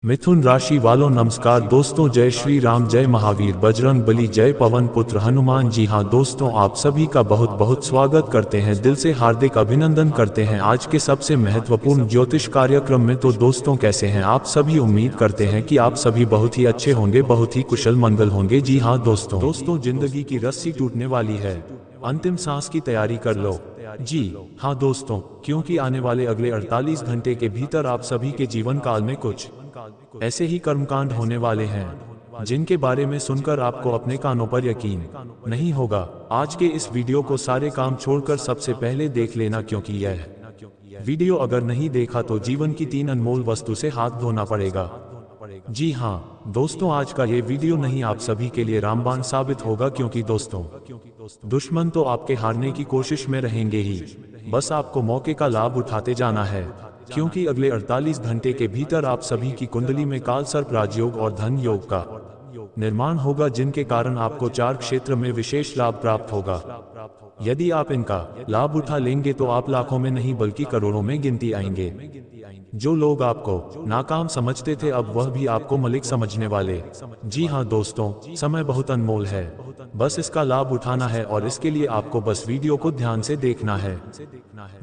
मिथुन राशि वालों नमस्कार दोस्तों, जय श्री राम, जय महावीर बजरंग बली, जय पवन पुत्र हनुमान। जी हाँ दोस्तों, आप सभी का बहुत बहुत स्वागत करते हैं, दिल से हार्दिक अभिनंदन करते हैं आज के सबसे महत्वपूर्ण ज्योतिष कार्यक्रम में। तो दोस्तों कैसे हैं आप सभी? उम्मीद करते हैं कि आप सभी बहुत ही अच्छे होंगे, बहुत ही कुशल मंगल होंगे। जी हाँ दोस्तों जिंदगी की रस्सी टूटने वाली है, अंतिम सांस की तैयारी कर लो। जी हाँ दोस्तों, क्योंकि आने वाले अगले 48 घंटे के भीतर आप सभी के जीवन काल में कुछ ऐसे ही कर्मकांड होने वाले हैं जिनके बारे में सुनकर आपको अपने कानों पर यकीन नहीं होगा। आज के इस वीडियो को सारे काम छोड़कर सबसे पहले देख लेना, क्योंकि यह वीडियो अगर नहीं देखा तो जीवन की 3 अनमोल वस्तु से हाथ धोना पड़ेगा। जी हाँ दोस्तों, आज का ये वीडियो नहीं आप सभी के लिए रामबाण साबित होगा, क्योंकि दोस्तों दुश्मन तो आपके हारने की कोशिश में रहेंगे ही, बस आपको मौके का लाभ उठाते जाना है। क्योंकि अगले 48 घंटे के भीतर आप सभी की कुंडली में काल सर्प राजयोग और धन योग का निर्माण होगा, जिनके कारण आपको 4 क्षेत्र में विशेष लाभ प्राप्त होगा। यदि आप इनका लाभ उठा लेंगे तो आप लाखों में नहीं बल्कि करोड़ों में गिनती आएंगे। जो लोग आपको नाकाम समझते थे अब वह भी आपको मलिक समझने वाले। जी हाँ दोस्तों, समय बहुत अनमोल है, बस इसका लाभ उठाना है और इसके लिए आपको बस वीडियो को ध्यान से देखना है।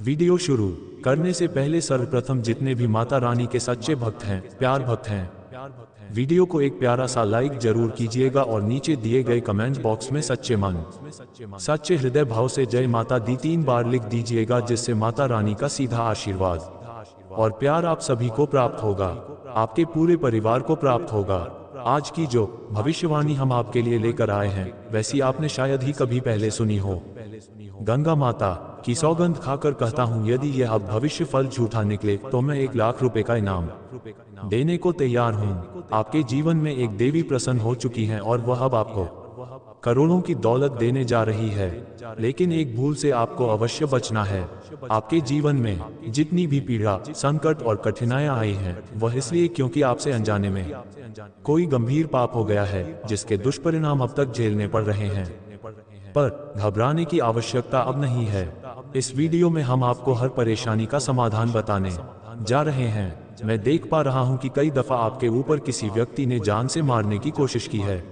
वीडियो शुरू करने से पहले सर्वप्रथम जितने भी माता रानी के सच्चे भक्त हैं, प्यार भक्त हैं, वीडियो को एक प्यारा सा लाइक जरूर कीजिएगा और नीचे दिए गए कमेंट बॉक्स में सच्चे मन सच्चे हृदय भाव से जय माता दी 3 बार लिख दीजिएगा, जिससे माता रानी का सीधा आशीर्वाद और प्यार आप सभी को प्राप्त होगा, आपके पूरे परिवार को प्राप्त होगा। आज की जो भविष्यवाणी हम आपके लिए लेकर आए हैं वैसी आपने शायद ही कभी पहले सुनी हो। गंगा माता की सौगंध खाकर कहता हूँ, यदि यह अब भविष्य फल झूठा निकले तो मैं 1 लाख रुपए का इनाम देने को तैयार हूँ। आपके जीवन में एक देवी प्रसन्न हो चुकी हैं और वह अब आपको करोड़ों की दौलत देने जा रही है, लेकिन एक भूल से आपको अवश्य बचना है। आपके जीवन में जितनी भी पीड़ा, संकट और कठिनाइयां आई हैं वह इसलिए क्योंकि आपसे अनजाने में कोई गंभीर पाप हो गया है, जिसके दुष्परिणाम अब तक झेलने पड़ रहे हैं। पर घबराने की आवश्यकता अब नहीं है। इस वीडियो में हम आपको हर परेशानी का समाधान बताने जा रहे हैं। मैं देख पा रहा हूं कि कई दफा आपके ऊपर किसी व्यक्ति ने जान से मारने की कोशिश की है,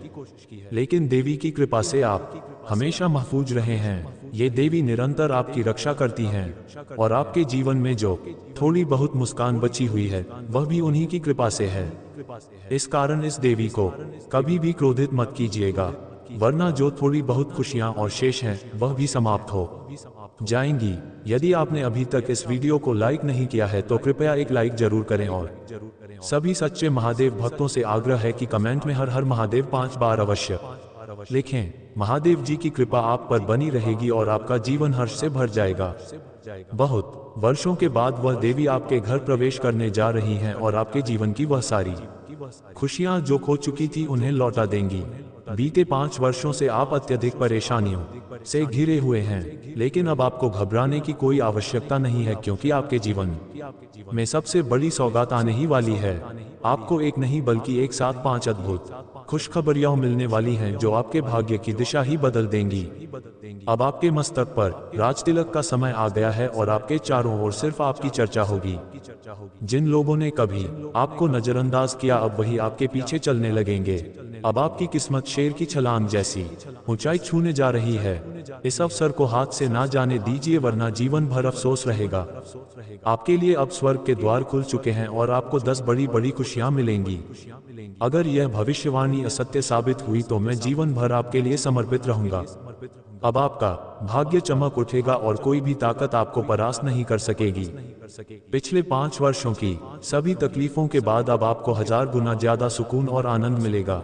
लेकिन देवी की कृपा से आप हमेशा महफूज रहे हैं। ये देवी निरंतर आपकी रक्षा करती हैं और आपके जीवन में जो थोड़ी बहुत मुस्कान बची हुई है वह भी उन्हीं की कृपा से है। इस कारण इस देवी को कभी भी क्रोधित मत कीजिएगा, वरना जो थोड़ी बहुत खुशियां और शेष हैं वह भी समाप्त हो जाएंगी। यदि आपने अभी तक इस वीडियो को लाइक नहीं किया है तो कृपया एक लाइक जरूर करें और सभी सच्चे महादेव भक्तों से आग्रह है कि कमेंट में हर हर महादेव 5 बार अवश्य लिखें। महादेव जी की कृपा आप पर बनी रहेगी और आपका जीवन हर्ष से भर जाएगा। बहुत वर्षों के बाद वह देवी आपके घर प्रवेश करने जा रही हैं और आपके जीवन की वह सारी खुशियां जो खो चुकी थी उन्हें लौटा देंगी। बीते 5 वर्षों से आप अत्यधिक परेशानियों से घिरे हुए हैं, लेकिन अब आपको घबराने की कोई आवश्यकता नहीं है, क्योंकि आपके जीवन में सबसे बड़ी सौगात आने ही वाली है। आपको एक नहीं बल्कि एक साथ 5 अद्भुत खुशखबरियां मिलने वाली हैं जो आपके भाग्य की दिशा ही बदल देंगी। अब आपके मस्तक पर राजतिलक का समय आ गया है और आपके चारों ओर सिर्फ आपकी चर्चा होगी। जिन लोगों ने कभी आपको नजरअंदाज किया अब वही आपके पीछे चलने लगेंगे। अब आपकी किस्मत शेर की छलांग जैसी ऊंचाई छूने जा रही है। इस अवसर को हाथ से ना जाने दीजिए, वरना जीवन भर अफसोस रहेगा। आपके लिए अब स्वर्ग के द्वार खुल चुके हैं और आपको 10 बड़ी बड़ी खुशियां मिलेंगी। अगर यह भविष्यवाणी असत्य साबित हुई तो मैं जीवन भर आपके लिए समर्पित रहूंगा। अब आपका भाग्य चमक उठेगा और कोई भी ताकत आपको परास्त नहीं कर सकेगी। पिछले 5 वर्षों की सभी तकलीफों के बाद अब आपको 1000 गुना ज्यादा सुकून और आनंद मिलेगा।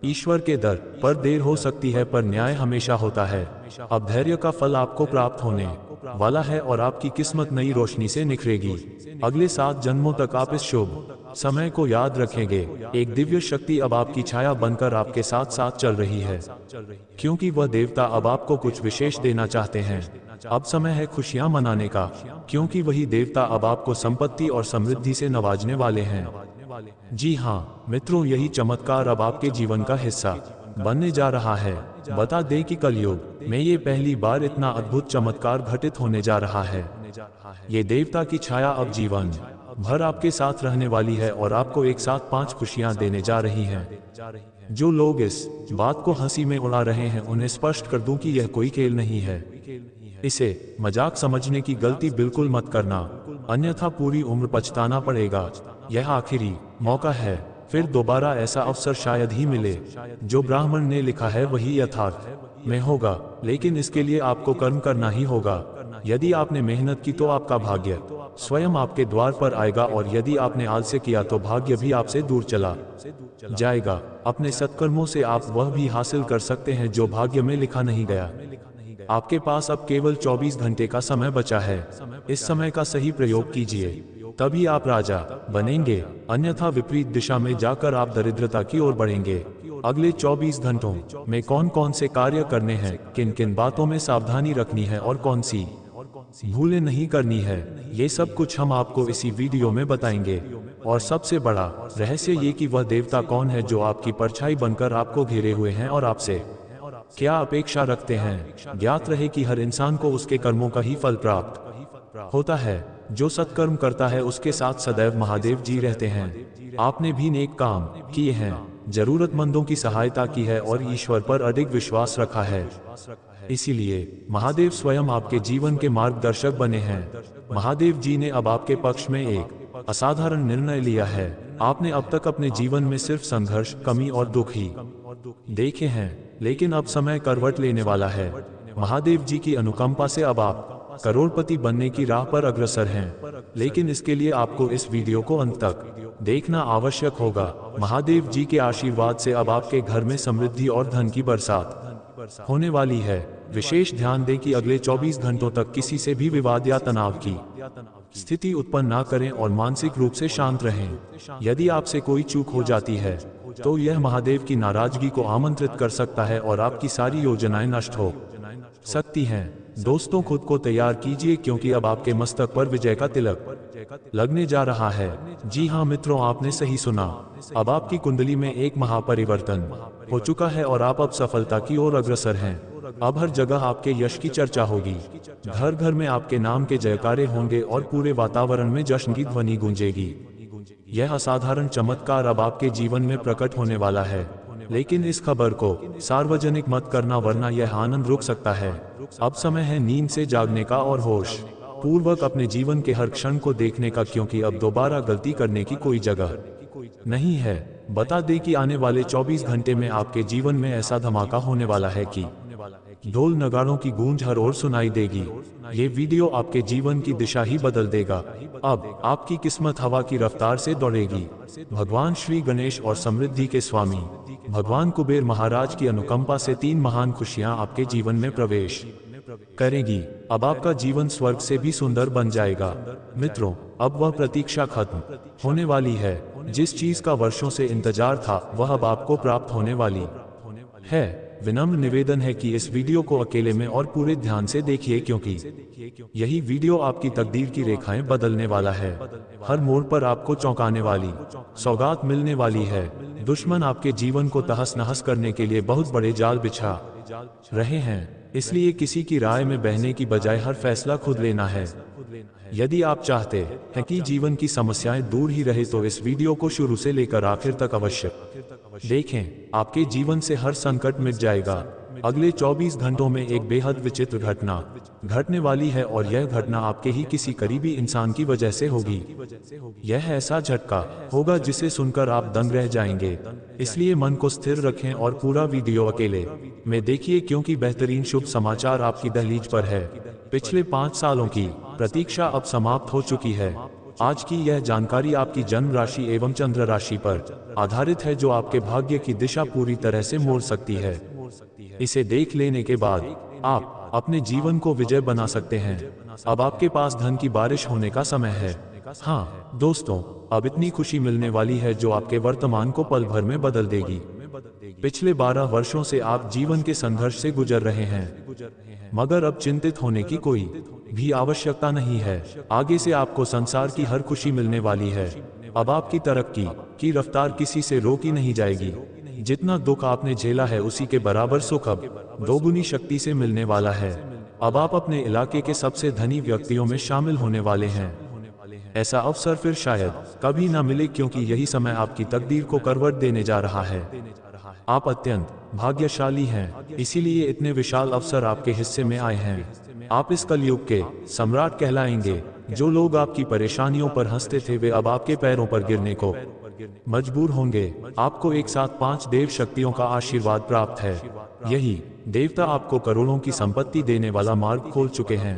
ईश्वर के दर पर देर हो सकती है पर न्याय हमेशा होता है। अब धैर्य का फल आपको प्राप्त होने वाला है और आपकी किस्मत नई रोशनी से निखरेगी। अगले 7 जन्मों तक आप इस शुभ समय को याद रखेंगे। एक दिव्य शक्ति अब आपकी छाया बनकर आपके साथ साथ चल रही है, क्योंकि वह देवता अब आपको कुछ विशेष देना चाहते हैं। अब समय है खुशियां मनाने का, क्योंकि वही देवता अब आपको संपत्ति और समृद्धि से नवाजने वाले हैं। जी हाँ मित्रों, यही चमत्कार अब आपके जीवन का हिस्सा बनने जा रहा है। बता दें कि कलयुग में ये पहली बार इतना अद्भुत चमत्कार घटित होने जा रहा है। ये देवता की छाया अब जीवन भर आपके साथ रहने वाली है और आपको एक साथ 5 खुशियां देने जा रही हैं। जो लोग इस बात को हंसी में उड़ा रहे हैं उन्हें स्पष्ट कर दूं कि यह कोई खेल नहीं है। इसे मजाक समझने की गलती बिल्कुल मत करना, अन्यथा पूरी उम्र पछताना पड़ेगा। यह आखिरी मौका है, फिर दोबारा ऐसा अवसर शायद ही मिले। जो ब्राह्मण ने लिखा है वही यथार्थ में होगा, लेकिन इसके लिए आपको कर्म करना ही होगा। यदि आपने मेहनत की तो आपका भाग्य स्वयं आपके द्वार पर आएगा, और यदि आपने आलस्य किया तो भाग्य भी आपसे दूर चला जाएगा। अपने सत्कर्मों से आप वह भी हासिल कर सकते हैं जो भाग्य में लिखा नहीं गया। आपके पास अब केवल 24 घंटे का समय बचा है। इस समय का सही प्रयोग कीजिए, तभी आप राजा बनेंगे, अन्यथा विपरीत दिशा में जाकर आप दरिद्रता की ओर बढ़ेंगे। अगले 24 घंटों में कौन कौन से कार्य करने हैं, किन किन बातों में सावधानी रखनी है और कौन सी भूलें नहीं करनी है, ये सब कुछ हम आपको इसी वीडियो में बताएंगे। और सबसे बड़ा रहस्य ये कि वह देवता कौन है जो आपकी परछाई बनकर आपको घेरे हुए हैं और आपसे क्या अपेक्षा रखते हैं। ज्ञात रहे कि हर इंसान को उसके कर्मों का ही फल प्राप्त होता है। जो सत्कर्म करता है उसके साथ सदैव महादेव जी रहते हैं। आपने भी नेक काम किए हैं, जरूरतमंदों की सहायता की है और ईश्वर पर अधिक विश्वास रखा है, इसीलिए महादेव स्वयं आपके जीवन के मार्गदर्शक बने हैं। महादेव जी ने अब आपके पक्ष में एक असाधारण निर्णय लिया है। आपने अब तक अपने जीवन में सिर्फ संघर्ष, कमी और दुख ही देखे हैं, लेकिन अब समय करवट लेने वाला है। महादेव जी की अनुकंपा से अब आप करोड़पति बनने की राह पर अग्रसर हैं, लेकिन इसके लिए आपको इस वीडियो को अंत तक देखना आवश्यक होगा। महादेव जी के आशीर्वाद से अब आपके घर में समृद्धि और धन की बरसात होने वाली है। विशेष ध्यान दें कि अगले 24 घंटों तक किसी से भी विवाद या तनाव की स्थिति उत्पन्न ना करें और मानसिक रूप से शांत रहें। यदि आपसे कोई चूक हो जाती है तो यह महादेव की नाराजगी को आमंत्रित कर सकता है और आपकी सारी योजनाएं नष्ट हो सकती हैं। दोस्तों, खुद को तैयार कीजिए, क्योंकि अब आपके मस्तक पर विजय का तिलक लगने जा रहा है। जी हाँ मित्रों, आपने सही सुना। अब आपकी कुंडली में एक महापरिवर्तन हो चुका है और आप अब सफलता की ओर अग्रसर हैं। अब हर जगह आपके यश की चर्चा होगी, घर घर में आपके नाम के जयकारे होंगे और पूरे वातावरण में जश्न की ध्वनि गूंजेगी। यह असाधारण चमत्कार अब आपके जीवन में प्रकट होने वाला है, लेकिन इस खबर को सार्वजनिक मत करना, वरना यह आनंद रुक सकता है। अब समय है नींद से जागने का और होश पूर्वक अपने जीवन के हर क्षण को देखने का, क्योंकि अब दोबारा गलती करने की कोई जगह नहीं है। बता दें कि आने वाले 24 घंटे में आपके जीवन में ऐसा धमाका होने वाला है कि ढोल नगाड़ों की गूंज हर ओर सुनाई देगी। ये वीडियो आपके जीवन की दिशा ही बदल देगा। अब आपकी किस्मत हवा की रफ्तार से दौड़ेगी। भगवान श्री गणेश और समृद्धि के स्वामी भगवान कुबेर महाराज की अनुकंपा से 3 महान खुशियां आपके जीवन में प्रवेश करेगी। अब आपका जीवन स्वर्ग से भी सुंदर बन जाएगा। मित्रों, अब वह प्रतीक्षा खत्म होने वाली है। जिस चीज का वर्षों से इंतजार था वह अब आपको प्राप्त होने वाली है। विनम्र निवेदन है कि इस वीडियो को अकेले में और पूरे ध्यान से देखिए, क्योंकि यही वीडियो आपकी तकदीर की रेखाएं बदलने वाला है। हर मोड़ पर आपको चौंकाने वाली सौगात मिलने वाली है। दुश्मन आपके जीवन को तहस नहस करने के लिए बहुत बड़े जाल बिछा रहे हैं, इसलिए किसी की राय में बहने की बजाय हर फैसला खुद लेना है। यदि आप चाहते हैं कि जीवन की समस्याएं दूर ही रहे तो इस वीडियो को शुरू से लेकर आखिर तक अवश्य देखें। आपके जीवन से हर संकट मिट जाएगा। अगले 24 घंटों में एक बेहद विचित्र घटना घटने वाली है, और यह घटना आपके ही किसी करीबी इंसान की वजह से होगी। यह ऐसा झटका होगा जिसे सुनकर आप दंग रह जाएंगे। इसलिए मन को स्थिर रखें और पूरा वीडियो अकेले में देखिए, क्योंकि बेहतरीन शुभ समाचार आपकी दहलीज पर है। पिछले 5 सालों की प्रतीक्षा अब समाप्त हो चुकी है। आज की यह जानकारी आपकी जन्म राशि एवं चंद्र राशि पर आधारित है, जो आपके भाग्य की दिशा पूरी तरह से मोड़ सकती है। इसे देख लेने के बाद आप अपने जीवन को विजय बना सकते हैं। अब आपके पास धन की बारिश होने का समय है। हाँ दोस्तों, अब इतनी खुशी मिलने वाली है जो आपके वर्तमान को पल भर में बदल देगी। पिछले 12 वर्षों से आप जीवन के संघर्ष से गुजर रहे हैं, मगर अब चिंतित होने की कोई भी आवश्यकता नहीं है। आगे से आपको संसार की हर खुशी मिलने वाली है। अब आपकी तरक्की की रफ्तार किसी से रोकी नहीं जाएगी। जितना दुख आपने झेला है उसी के बराबर सुख अब दोगुनी शक्ति से मिलने वाला है। अब आप अपने इलाके के सबसे धनी व्यक्तियों में शामिल होने वाले हैं। ऐसा अवसर फिर शायद कभी ना मिले, क्योंकि यही समय आपकी तकदीर को करवट देने जा रहा है। आप अत्यंत भाग्यशाली हैं, इसीलिए इतने विशाल अवसर आपके हिस्से में आए हैं। आप इस कलयुग के सम्राट कहलाएंगे। जो लोग आपकी परेशानियों पर हंसते थे वे अब आपके पैरों पर गिरने को मजबूर होंगे। आपको एक साथ 5 देव शक्तियों का आशीर्वाद प्राप्त है। यही देवता आपको करोड़ों की संपत्ति देने वाला मार्ग खोल चुके हैं।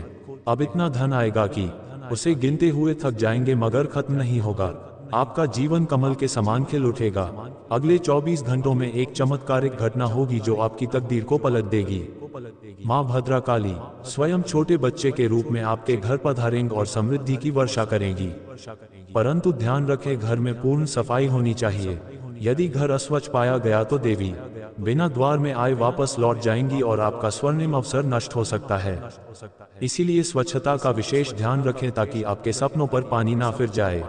अब इतना धन आएगा कि उसे गिनते हुए थक जाएंगे मगर खत्म नहीं होगा। आपका जीवन कमल के समान खिल उठेगा। अगले 24 घंटों में एक चमत्कारिक घटना होगी जो आपकी तकदीर को पलट देगी। माँ भद्रकाली स्वयं छोटे बच्चे के रूप में आपके घर पधारेंगे और समृद्धि की वर्षा करेंगी। परंतु ध्यान रखें, घर में पूर्ण सफाई होनी चाहिए। यदि घर अस्वच्छ पाया गया तो देवी बिना द्वार में आए वापस लौट जाएंगी और आपका स्वर्णिम अवसर नष्ट हो सकता है। इसीलिए स्वच्छता का विशेष ध्यान रखें ताकि आपके सपनों पर पानी ना फिर जाए।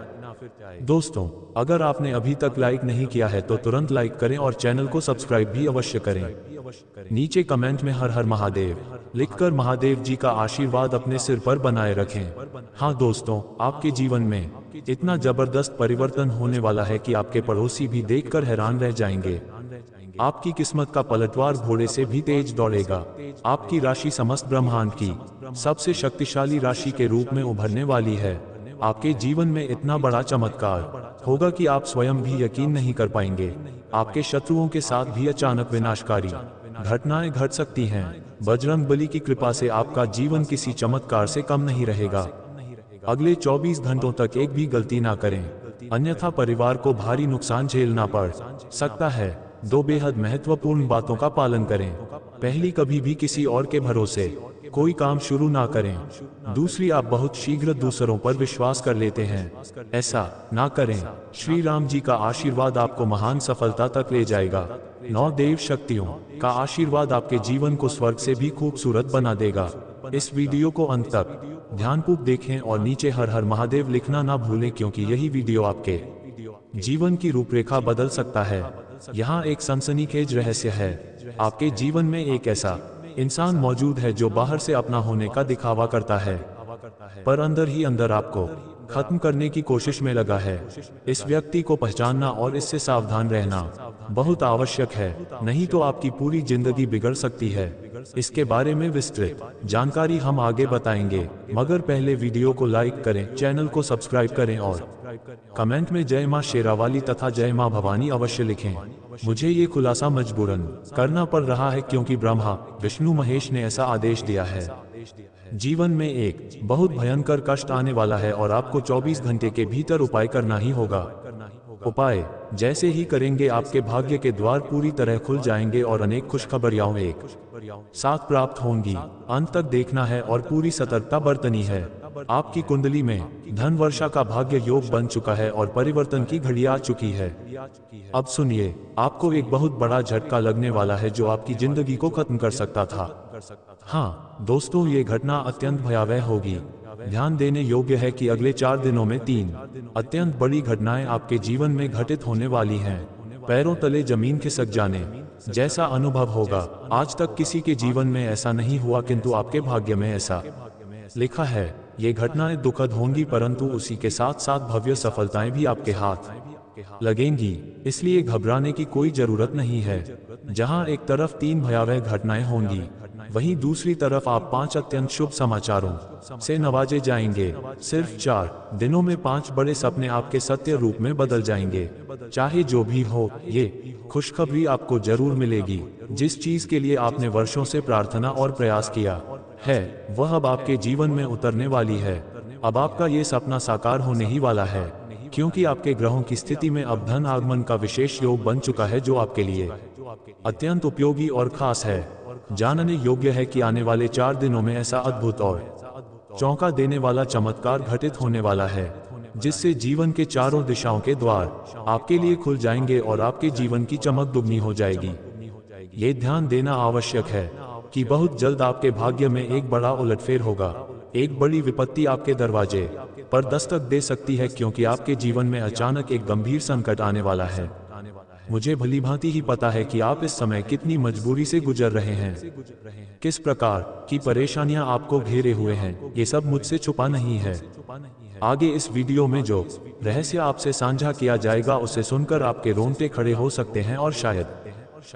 दोस्तों, अगर आपने अभी तक लाइक नहीं किया है तो तुरंत लाइक करें और चैनल को सब्सक्राइब भी अवश्य करें। नीचे कमेंट में हर हर महादेव लिखकर महादेव जी का आशीर्वाद अपने सिर पर बनाए रखें। हाँ दोस्तों, आपके जीवन में इतना जबरदस्त परिवर्तन होने वाला है कि आपके पड़ोसी भी देखकर हैरान रह जाएंगे। आपकी किस्मत का पलटवार घोड़े से भी तेज दौड़ेगा। आपकी राशि समस्त ब्रह्मांड की सबसे शक्तिशाली राशि के रूप में उभरने वाली है। आपके जीवन में इतना बड़ा चमत्कार होगा कि आप स्वयं भी यकीन नहीं कर पाएंगे। आपके शत्रुओं के साथ भी अचानक विनाशकारी घटनाएं घट सकती हैं। बजरंगबली की कृपा से आपका जीवन किसी चमत्कार से कम नहीं रहेगा। अगले 24 घंटों तक एक भी गलती ना करें, अन्यथा परिवार को भारी नुकसान झेलना पड़ सकता है। 2 बेहद महत्वपूर्ण बातों का पालन करें। पहली, कभी भी किसी और के भरोसे कोई काम शुरू ना करें। दूसरी, आप बहुत शीघ्र दूसरों पर विश्वास कर लेते हैं, ऐसा ना करें। श्री राम जी का आशीर्वाद आपको महान सफलता तक ले जाएगा। 9 देव शक्तियों का आशीर्वाद आपके जीवन को स्वर्ग से भी खूबसूरत बना देगा। इस वीडियो को अंत तक ध्यानपूर्वक देखें और नीचे हर हर महादेव लिखना ना भूलें, क्योंकि यही वीडियो आपके जीवन की रूपरेखा बदल सकता है। यहाँ एक सनसनीखेज रहस्य है। आपके जीवन में एक ऐसा इंसान मौजूद है जो बाहर से अपना होने का दिखावा करता है, पर अंदर ही अंदर आपको खत्म करने की कोशिश में लगा है। इस व्यक्ति को पहचानना और इससे सावधान रहना बहुत आवश्यक है, नहीं तो आपकी पूरी जिंदगी बिगड़ सकती है। इसके बारे में विस्तृत जानकारी हम आगे बताएंगे, मगर पहले वीडियो को लाइक करें, चैनल को सब्सक्राइब करें और कमेंट में जय मां शेरावाली तथा जय मां भवानी अवश्य लिखें। मुझे ये खुलासा मजबूरन करना पड़ रहा है क्योंकि ब्रह्मा विष्णु महेश ने ऐसा आदेश दिया है। जीवन में एक बहुत भयंकर कष्ट आने वाला है और आपको 24 घंटे के भीतर उपाय करना ही होगा। उपाय जैसे ही करेंगे आपके भाग्य के द्वार पूरी तरह खुल जाएंगे और अनेक खुशखबरियां एक साथ प्राप्त होंगी। अंत तक देखना है और पूरी सतर्कता बरतनी है। आपकी कुंडली में धन वर्षा का भाग्य योग बन चुका है और परिवर्तन की घड़ी आ चुकी है। अब सुनिए, आपको एक बहुत बड़ा झटका लगने वाला है जो आपकी जिंदगी को खत्म कर सकता था। हाँ दोस्तों, ये घटना अत्यंत भयावह होगी। ध्यान देने योग्य है कि अगले 4 दिनों में 3 अत्यंत बड़ी घटनाएं आपके जीवन में घटित होने वाली हैं। पैरों तले जमीन खिसक जाने जैसा अनुभव होगा। आज तक किसी के जीवन में ऐसा नहीं हुआ, किंतु आपके भाग्य में ऐसा लिखा है। ये घटनाएं दुखद होंगी, परंतु उसी के साथ साथ भव्य सफलताएं भी आपके हाथ लगेंगी। इसलिए घबराने की कोई जरूरत नहीं है। जहां एक तरफ 3 भयावह घटनाएं होंगी, वहीं दूसरी तरफ आप 5 अत्यंत शुभ समाचारों से नवाजे जाएंगे। सिर्फ 4 दिनों में 5 बड़े सपने आपके सत्य रूप में बदल जाएंगे। चाहे जो भी हो, ये खुशखबरी आपको जरूर मिलेगी। जिस चीज के लिए आपने वर्षों से प्रार्थना और प्रयास किया है, वह अब आपके जीवन में उतरने वाली है। अब आपका ये सपना साकार होने ही वाला है, क्योंकि आपके ग्रहों की स्थिति में अब धन आगमन का विशेष योग बन चुका है, जो आपके लिए अत्यंत उपयोगी और खास है। जानने योग्य है कि आने वाले 4 दिनों में ऐसा अद्भुत और चौंका देने वाला चमत्कार घटित होने वाला है, जिससे जीवन के चारों दिशाओं के द्वार आपके लिए खुल जाएंगे और आपके जीवन की चमक दुगनी हो जाएगी। ये ध्यान देना आवश्यक है कि बहुत जल्द आपके भाग्य में एक बड़ा उलटफेर होगा। एक बड़ी विपत्ति आपके दरवाजे पर दस्तक दे सकती है, क्योंकि आपके जीवन में अचानक एक गंभीर संकट आने वाला है। मुझे भलीभांति ही पता है कि आप इस समय कितनी मजबूरी से गुजर रहे हैं, किस प्रकार की परेशानियां आपको घेरे हुए हैं। ये सब मुझसे छुपा नहीं है। आगे इस वीडियो में जो रहस्य आपसे साझा किया जाएगा उसे सुनकर आपके रोंगटे खड़े हो सकते हैं और शायद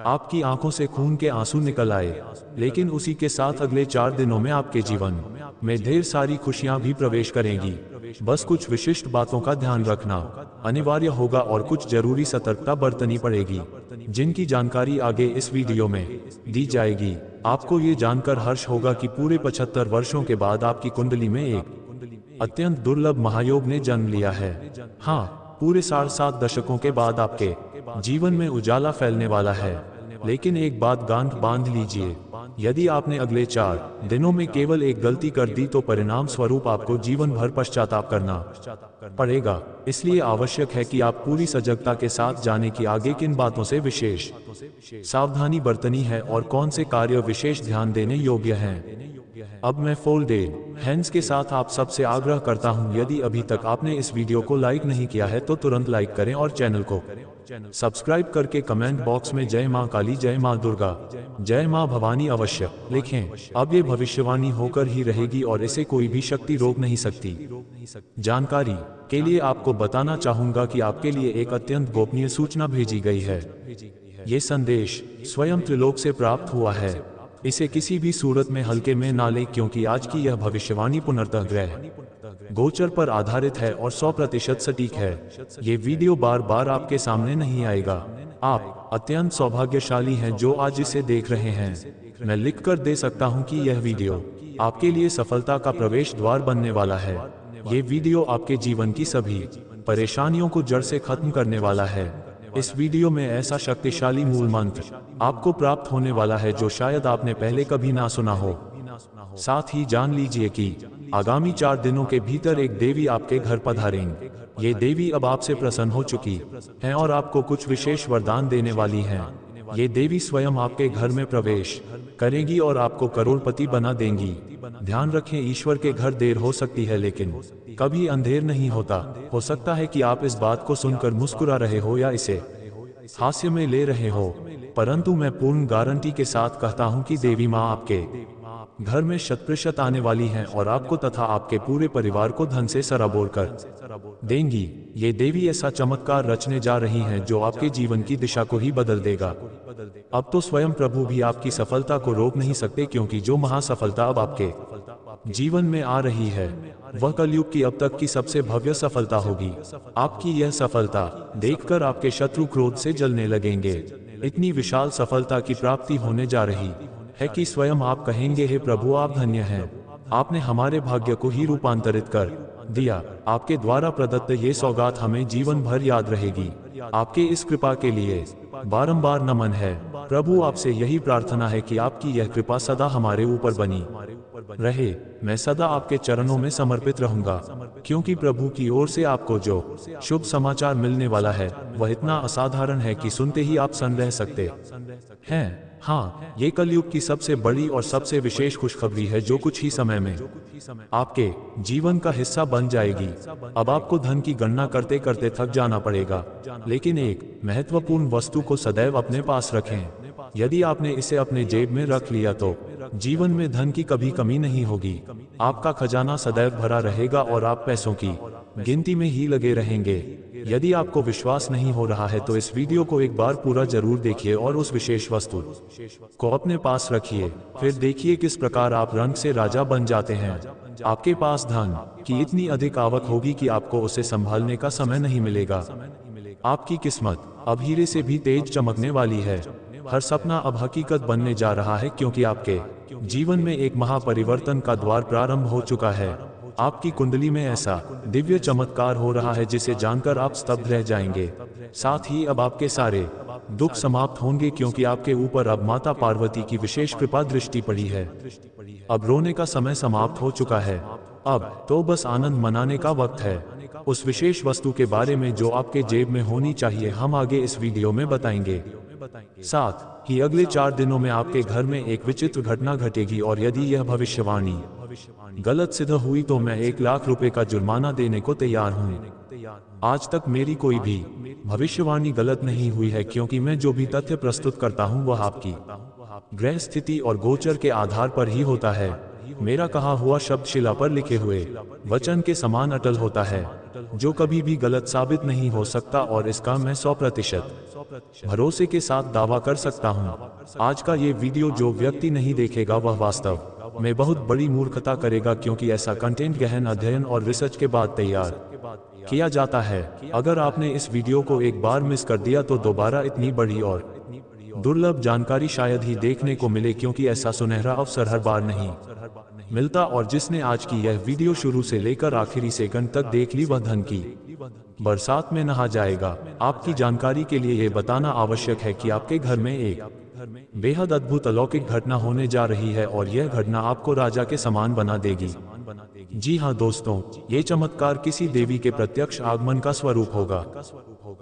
आपकी आंखों से खून के आंसू निकल आए। लेकिन उसी के साथ अगले 4 दिनों में आपके जीवन में ढेर सारी खुशियां भी प्रवेश करेंगी। बस कुछ विशिष्ट बातों का ध्यान रखना अनिवार्य होगा और कुछ जरूरी सतर्कता बरतनी पड़ेगी, जिनकी जानकारी आगे इस वीडियो में दी जाएगी। आपको ये जानकर हर्ष होगा कि पूरे 75 वर्षों के बाद आपकी कुंडली में एक अत्यंत दुर्लभ महायोग ने जन्म लिया है। हाँ, पूरे 7.5 दशकों के बाद आपके जीवन में उजाला फैलने वाला है। लेकिन एक बात गांठ बांध लीजिए, यदि आपने अगले 4 दिनों में केवल एक गलती कर दी तो परिणाम स्वरूप आपको जीवन भर पश्चाताप करना पड़ेगा। इसलिए आवश्यक है कि आप पूरी सजगता के साथ जाने की आगे किन बातों से विशेष सावधानी बरतनी है और कौन से कार्य विशेष ध्यान देने योग्य हैं। अब मैं फोल्डेड हैंड्स के साथ आप सबसे आग्रह करता हूं, यदि अभी तक आपने इस वीडियो को लाइक नहीं किया है तो तुरंत लाइक करें और चैनल को सब्सक्राइब करके कमेंट बॉक्स में जय मां काली, जय मां दुर्गा, जय मां भवानी अवश्य लिखें। अब ये भविष्यवाणी होकर ही रहेगी और इसे कोई भी शक्ति रोक नहीं सकती। जानकारी के लिए आपको बताना चाहूंगा कि आपके लिए एक अत्यंत गोपनीय सूचना भेजी गई है। ये संदेश स्वयं त्रिलोक से प्राप्त हुआ है। इसे किसी भी सूरत में हल्के में ना लें, क्योंकि आज की यह भविष्यवाणी पूर्णतः ग्रह गोचर पर आधारित है और 100% सटीक है। ये वीडियो बार बार आपके सामने नहीं आएगा। आप अत्यंत सौभाग्यशाली हैं जो आज इसे देख रहे हैं। मैं लिखकर दे सकता हूं कि यह वीडियो आपके लिए सफलता का प्रवेश द्वार बनने वाला है। ये वीडियो आपके जीवन की सभी परेशानियों को जड़ से खत्म करने वाला है। इस वीडियो में ऐसा शक्तिशाली मूल मंत्र आपको प्राप्त होने वाला है जो शायद आपने पहले कभी ना सुना हो। साथ ही जान लीजिए कि आगामी 4 दिनों के भीतर एक देवी आपके घर पधारेंगी। ये देवी अब आपसे प्रसन्न हो चुकी हैं और आपको कुछ विशेष वरदान देने वाली हैं। ये देवी स्वयं आपके घर में प्रवेश करेंगी और आपको करोड़पति बना देंगी। ध्यान रखें, ईश्वर के घर देर हो सकती है लेकिन कभी अंधेर नहीं होता। हो सकता है कि आप इस बात को सुनकर मुस्कुरा रहे हो या इसे हास्य में ले रहे हो, परंतु मैं पूर्ण गारंटी के साथ कहता हूं कि देवी मां आपके घर में 100% आने वाली हैं और आपको तथा आपके पूरे परिवार को धन से सराबोर कर देंगी। ये देवी ऐसा चमत्कार रचने जा रही हैं जो आपके जीवन की दिशा को ही बदल देगा। अब तो स्वयं प्रभु भी आपकी सफलता को रोक नहीं सकते, क्योंकि जो महासफलता अब आपके जीवन में आ रही है वह कलयुग की अब तक की सबसे भव्य सफलता होगी। आपकी यह सफलता देखकर आपके शत्रु क्रोध से जलने लगेंगे। इतनी विशाल सफलता की प्राप्ति होने जा रही है कि स्वयं आप कहेंगे, हे प्रभु आप धन्य हैं, आपने हमारे भाग्य को ही रूपांतरित कर दिया। आपके द्वारा प्रदत्त ये सौगात हमें जीवन भर याद रहेगी। आपके इस कृपा के लिए बारंबार नमन है। प्रभु आपसे यही प्रार्थना है कि आपकी यह कृपा सदा हमारे ऊपर बनी रहे। मैं सदा आपके चरणों में समर्पित रहूंगा, क्योंकि प्रभु की ओर से आपको जो शुभ समाचार मिलने वाला है वह इतना असाधारण है कि सुनते ही आप सन्न रह सकते हैं। हाँ, ये कलयुग की सबसे बड़ी और सबसे विशेष खुशखबरी है जो कुछ ही समय में आपके जीवन का हिस्सा बन जाएगी। अब आपको धन की गणना करते करते थक जाना पड़ेगा, लेकिन एक महत्वपूर्ण वस्तु को सदैव अपने पास रखें। यदि आपने इसे अपने जेब में रख लिया तो जीवन में धन की कभी कमी नहीं होगी। आपका खजाना सदैव भरा रहेगा और आप पैसों की गिनती में ही लगे रहेंगे। यदि आपको विश्वास नहीं हो रहा है तो इस वीडियो को एक बार पूरा जरूर देखिए और उस विशेष वस्तु को अपने पास रखिए। फिर देखिए किस प्रकार आप रंग से राजा बन जाते हैं। आपके पास धन की इतनी अधिक आवक होगी कि आपको उसे संभालने का समय नहीं मिलेगा। आपकी किस्मत अब हीरे से भी तेज चमकने वाली है। हर सपना अब हकीकत बनने जा रहा है, क्योंकि आपके जीवन में एक महापरिवर्तन का द्वार प्रारंभ हो चुका है। आपकी कुंडली में ऐसा दिव्य चमत्कार हो रहा है जिसे जानकर आप स्तब्ध रह जाएंगे। साथ ही अब आपके सारे दुख समाप्त होंगे, क्योंकि आपके ऊपर अब माता पार्वती की विशेष कृपा दृष्टि पड़ी है। अब रोने का समय समाप्त हो चुका है। अब तो बस आनंद मनाने का वक्त है। उस विशेष वस्तु के बारे में जो आपके जेब में होनी चाहिए हम आगे इस वीडियो में बताएंगे। साथ ही अगले 4 दिनों में आपके घर में एक विचित्र घटना घटेगी और यदि यह भविष्यवाणी गलत सिद्ध हुई तो मैं 1 लाख रुपए का जुर्माना देने को तैयार हूँ। आज तक मेरी कोई भी भविष्यवाणी गलत नहीं हुई है, क्योंकि मैं जो भी तथ्य प्रस्तुत करता हूँ वह आपकी ग्रह स्थिति और गोचर के आधार पर ही होता है। मेरा कहा हुआ शब्द शिला पर लिखे हुए वचन के समान अटल होता है, जो कभी भी गलत साबित नहीं हो सकता, और इसका मैं 100% भरोसे के साथ दावा कर सकता हूँ। आज का ये वीडियो जो व्यक्ति नहीं देखेगा वह वास्तव में बहुत बड़ी मूर्खता करेगा, क्योंकि ऐसा कंटेंट गहन अध्ययन और रिसर्च के बाद तैयार किया जाता है। अगर आपने इस वीडियो को एक बार मिस कर दिया तो दोबारा इतनी बड़ी और दुर्लभ जानकारी शायद ही देखने को मिले, क्योंकि ऐसा सुनहरा अवसर हर बार नहीं मिलता। और जिसने आज की यह वीडियो शुरू से लेकर आखिरी सेकंड तक देख ली वह धन की बरसात में नहा जाएगा। आपकी जानकारी के लिए यह बताना आवश्यक है कि आपके घर में एक बेहद अद्भुत अलौकिक घटना होने जा रही है, और यह घटना आपको राजा के समान बना देगी। जी हाँ दोस्तों, ये चमत्कार किसी देवी के प्रत्यक्ष आगमन का स्वरूप होगा।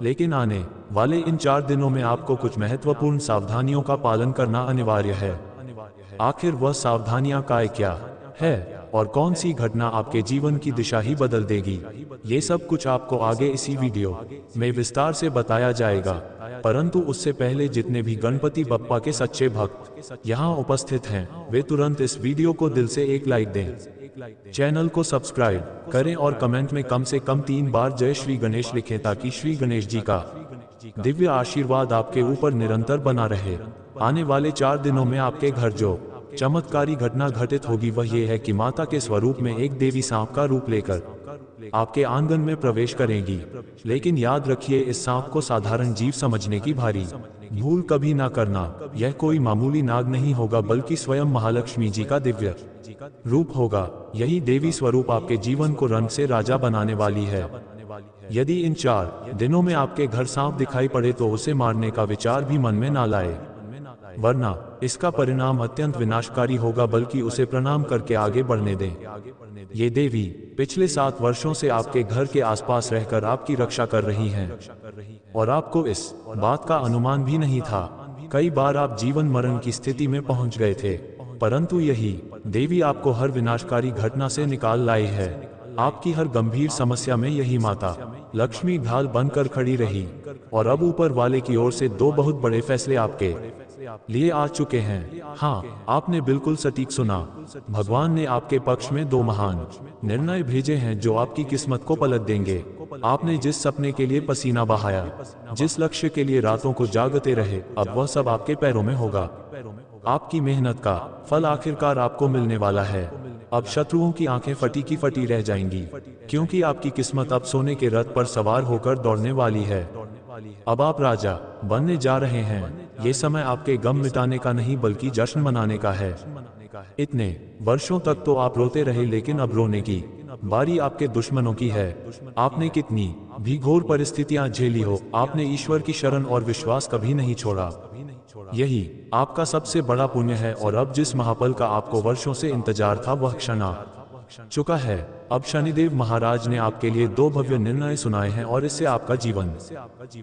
लेकिन आने वाले इन 4 दिनों में आपको कुछ महत्वपूर्ण सावधानियों का पालन करना अनिवार्य है। आखिर वह सावधानियां क्या है, और कौन सी घटना आपके जीवन की दिशा ही बदल देगी, ये सब कुछ आपको आगे इसी वीडियो में विस्तार से बताया जाएगा। परंतु उससे पहले जितने भी गणपति बप्पा के सच्चे भक्त यहाँ उपस्थित हैं, वे तुरंत इस वीडियो को दिल से एक लाइक दें, चैनल को सब्सक्राइब करें और कमेंट में कम से कम 3 बार जय श्री गणेश लिखें, ताकि श्री गणेश जी का दिव्य आशीर्वाद आपके ऊपर निरंतर बना रहे। आने वाले 4 दिनों में आपके घर जो चमत्कारी घटना घटित होगी वह ये है कि माता के स्वरूप में एक देवी सांप का रूप लेकर आपके आंगन में प्रवेश करेगी। लेकिन याद रखिए, इस सांप को साधारण जीव समझने की भारी भूल कभी ना करना। यह कोई मामूली नाग नहीं होगा, बल्कि स्वयं महालक्ष्मी जी का दिव्य रूप होगा। यही देवी स्वरूप आपके जीवन को रंग से राजा बनाने वाली है। यदि इन 4 दिनों में आपके घर सांप दिखाई पड़े तो उसे मारने का विचार भी मन में ना लाए, वरना इसका परिणाम अत्यंत विनाशकारी होगा, बल्कि उसे प्रणाम करके आगे बढ़ने दें। ये देवी पिछले 7 वर्षों से आपके घर के आसपास रहकर आपकी रक्षा कर रही हैं, और आपको इस बात का अनुमान भी नहीं था। कई बार आप जीवन मरण की स्थिति में पहुंच गए थे, परंतु यही देवी आपको हर विनाशकारी घटना से निकाल लाई है। आपकी हर गंभीर समस्या में यही माता लक्ष्मी ढाल बनकर खड़ी रही, और अब ऊपर वाले की ओर से 2 बहुत बड़े फैसले आपके लिए आ चुके हैं। हाँ, आपने बिल्कुल सटीक सुना। भगवान ने आपके पक्ष में 2 महान निर्णय भेजे हैं जो आपकी किस्मत को पलट देंगे। आपने जिस सपने के लिए पसीना बहाया, जिस लक्ष्य के लिए रातों को जागते रहे, अब वह सब आपके पैरों में होगा। आपकी मेहनत का फल आखिरकार आपको मिलने वाला है। अब शत्रुओं की आंखें फटी की फटी रह जाएंगी, क्योंकि आपकी किस्मत अब सोने के रथ पर सवार होकर दौड़ने वाली है। अब आप राजा बनने जा रहे हैं। ये समय आपके गम मिटाने का नहीं, बल्कि जश्न मनाने का है। इतने वर्षों तक तो आप रोते रहे, लेकिन अब रोने की बारी आपके दुश्मनों की है। आपने कितनी भी घोर परिस्थितियां झेली हो, आपने ईश्वर की शरण और विश्वास कभी नहीं छोड़ा। यही आपका सबसे बड़ा पुण्य है, और अब जिस महापल का आपको वर्षों से इंतजार था वह क्षण आ चुका है। अब शनिदेव महाराज ने आपके लिए 2 भव्य निर्णय सुनाए हैं, और इससे आपका जीवन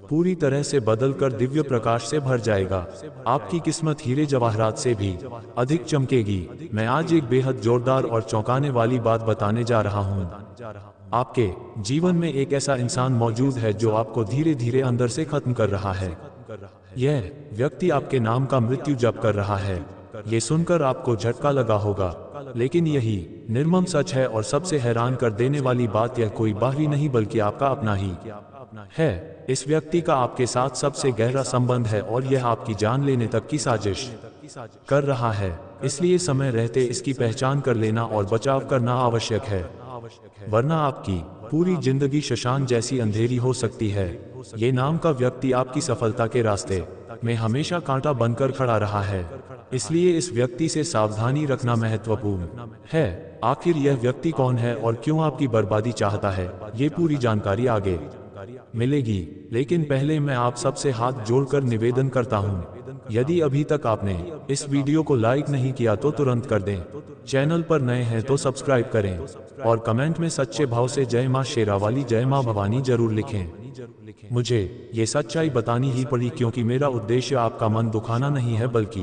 पूरी तरह से बदलकर दिव्य प्रकाश से भर जाएगा। आपकी किस्मत हीरे जवाहरात से भी अधिक चमकेगी। मैं आज एक बेहद जोरदार और चौंकाने वाली बात बताने जा रहा हूँ। आपके जीवन में एक ऐसा इंसान मौजूद है जो आपको धीरे धीरे अंदर से खत्म कर रहा है। यह व्यक्ति आपके नाम का मृत्यु जप कर रहा है। ये सुनकर आपको झटका लगा होगा, लेकिन यही निर्मम सच है, और सबसे हैरान कर देने वाली बात यह कोई बाहरी नहीं बल्कि आपका अपना ही है। इस व्यक्ति का आपके साथ सबसे गहरा संबंध है, और यह आपकी जान लेने तक की साजिश कर रहा है। इसलिए समय रहते इसकी पहचान कर लेना और बचाव करना आवश्यक है, वरना आपकी पूरी जिंदगी शशांक जैसी अंधेरी हो सकती है। ये नाम का व्यक्ति आपकी सफलता के रास्ते में हमेशा कांटा बनकर खड़ा रहा है, इसलिए इस व्यक्ति से सावधानी रखना महत्वपूर्ण है। आखिर यह व्यक्ति कौन है और क्यों आपकी बर्बादी चाहता है, ये पूरी जानकारी आगे मिलेगी। लेकिन पहले मैं आप सबसे हाथ जोड़कर निवेदन करता हूँ, यदि अभी तक आपने इस वीडियो को लाइक नहीं किया तो तुरंत कर दें। चैनल पर नए हैं तो सब्सक्राइब करें, और कमेंट में सच्चे भाव से जय मां शेरावाली, जय मां भवानी जरूर लिखें। मुझे ये सच्चाई बतानी ही पड़ी, क्योंकि मेरा उद्देश्य आपका मन दुखाना नहीं है, बल्कि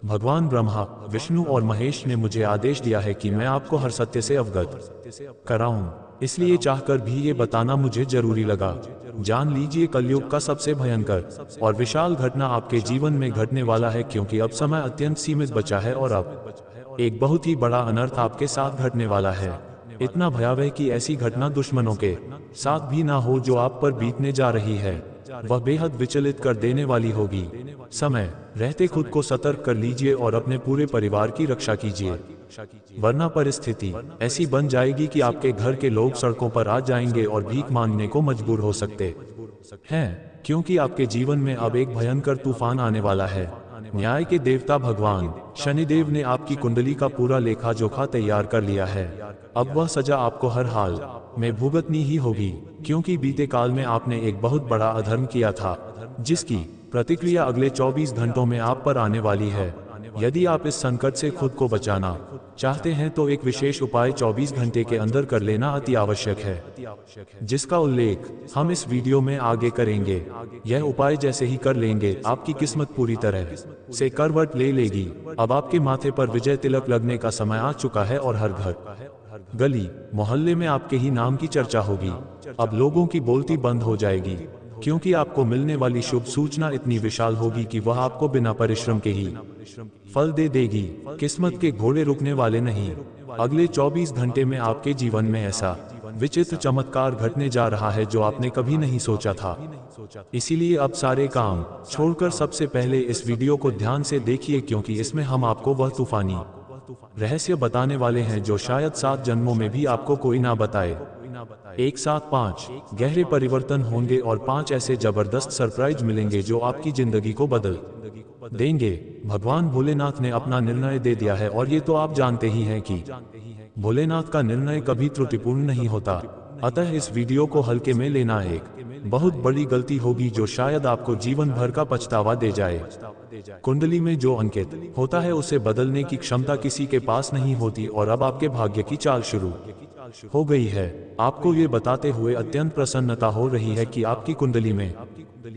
भगवान ब्रह्मा, विष्णु और महेश ने मुझे आदेश दिया है कि मैं आपको हर सत्य से अवगत कराऊं। इसलिए चाहकर भी ये बताना मुझे जरूरी लगा। जान लीजिए, कलयुग का सबसे भयंकर और विशाल घटना आपके जीवन में घटने वाला है, क्योंकि अब समय अत्यंत सीमित बचा है, और अब एक बहुत ही बड़ा अनर्थ आपके साथ घटने वाला है। इतना भयावह कि ऐसी घटना दुश्मनों के साथ भी ना हो जो आप पर बीतने जा रही है। वह बेहद विचलित कर देने वाली होगी। समय रहते खुद को सतर्क कर लीजिए और अपने पूरे परिवार की रक्षा कीजिए, वरना परिस्थिति ऐसी बन जाएगी कि आपके घर के लोग सड़कों पर आ जाएंगे और भीख मांगने को मजबूर हो सकते हैं, क्योंकि आपके जीवन में अब एक भयंकर तूफान आने वाला है। न्याय के देवता भगवान शनिदेव ने आपकी कुंडली का पूरा लेखा जोखा तैयार कर लिया है। अब वह सजा आपको हर हाल में भुगतनी ही होगी, क्योंकि बीते काल में आपने एक बहुत बड़ा अधर्म किया था, जिसकी प्रतिक्रिया अगले 24 घंटों में आप पर आने वाली है। यदि आप इस संकट से खुद को बचाना चाहते हैं तो एक विशेष उपाय 24 घंटे के अंदर कर लेना अति आवश्यक है, जिसका उल्लेख हम इस वीडियो में आगे करेंगे। यह उपाय जैसे ही कर लेंगे, आपकी किस्मत पूरी तरह से करवट ले लेगी। अब आपके माथे पर विजय तिलक लगने का समय आ चुका है और हर घर, गली, मोहल्ले में आपके ही नाम की चर्चा होगी। अब लोगों की बोलती बंद हो जाएगी, क्योंकि आपको मिलने वाली शुभ सूचना इतनी विशाल होगी कि वह आपको बिना परिश्रम के ही फल दे देगी। किस्मत के घोड़े रुकने वाले नहीं। अगले 24 घंटे में आपके जीवन में ऐसा विचित्र चमत्कार घटने जा रहा है जो आपने कभी नहीं सोचा था। इसीलिए अब सारे काम छोड़कर सबसे पहले इस वीडियो को ध्यान से देखिए, क्योंकि इसमें हम आपको वह तूफानी रहस्य बताने वाले हैं जो शायद 7 जन्मों में भी आपको कोई ना बताए। एक साथ 5 गहरे परिवर्तन होंगे और 5 ऐसे जबरदस्त सरप्राइज मिलेंगे जो आपकी जिंदगी को बदल देंगे। भगवान भोलेनाथ ने अपना निर्णय दे दिया है, और ये तो आप जानते ही हैं कि भोलेनाथ का निर्णय कभी त्रुटिपूर्ण नहीं होता। अतः इस वीडियो को हल्के में लेना एक बहुत बड़ी गलती होगी जो शायद आपको जीवन भर का पछतावा दे जाए। कुंडली में जो अंकित होता है उसे बदलने की क्षमता किसी के पास नहीं होती, और अब आपके भाग्य की चाल शुरू हो गई है। आपको ये बताते हुए अत्यंत प्रसन्नता हो रही है कि आपकी कुंडली में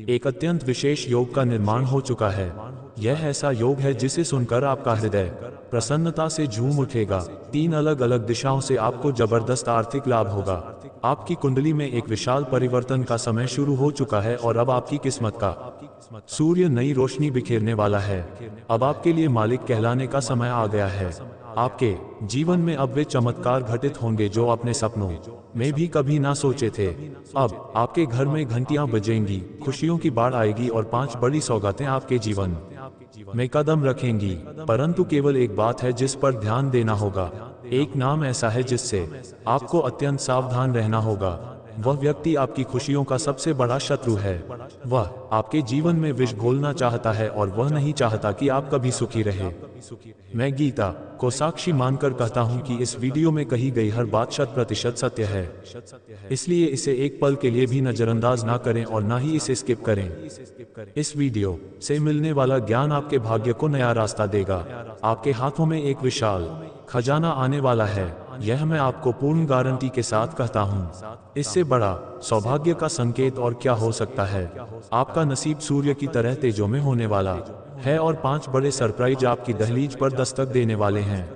एक अत्यंत विशेष योग का निर्माण हो चुका है। यह ऐसा योग है जिसे सुनकर आपका हृदय प्रसन्नता से झूम उठेगा। 3 अलग अलग दिशाओं से आपको जबरदस्त आर्थिक लाभ होगा। आपकी कुंडली में एक विशाल परिवर्तन का समय शुरू हो चुका है, और अब आपकी किस्मत का सूर्य नई रोशनी बिखेरने वाला है। अब आपके लिए मालिक कहलाने का समय आ गया है। आपके जीवन में अब वे चमत्कार घटित होंगे जो आपने सपनों में भी कभी ना सोचे थे। अब आपके घर में घंटियां बजेंगी, खुशियों की बाढ़ आएगी और 5 बड़ी सौगातें आपके जीवन में कदम रखेंगी। परंतु केवल एक बात है जिस पर ध्यान देना होगा। एक नाम ऐसा है जिससे आपको अत्यंत सावधान रहना होगा। वह व्यक्ति आपकी खुशियों का सबसे बड़ा शत्रु है। वह आपके जीवन में विष घोलना चाहता है, और वह नहीं चाहता कि आप कभी सुखी रहे। मैं गीता को साक्षी मानकर कहता हूं कि इस वीडियो में कही गई हर बात 100% सत्य है। इसलिए इसे एक पल के लिए भी नजरअंदाज ना करें और ना ही इसे स्किप करें। इस वीडियो से मिलने वाला ज्ञान आपके भाग्य को नया रास्ता देगा। आपके हाथों में एक विशाल खजाना आने वाला है, यह मैं आपको पूर्ण गारंटी के साथ कहता हूँ। इससे बड़ा सौभाग्य का संकेत और क्या हो सकता है। आपका नसीब सूर्य की तरह तेजों में होने वाला है, और 5 बड़े सरप्राइज आपकी दहलीज पर दस्तक देने वाले हैं।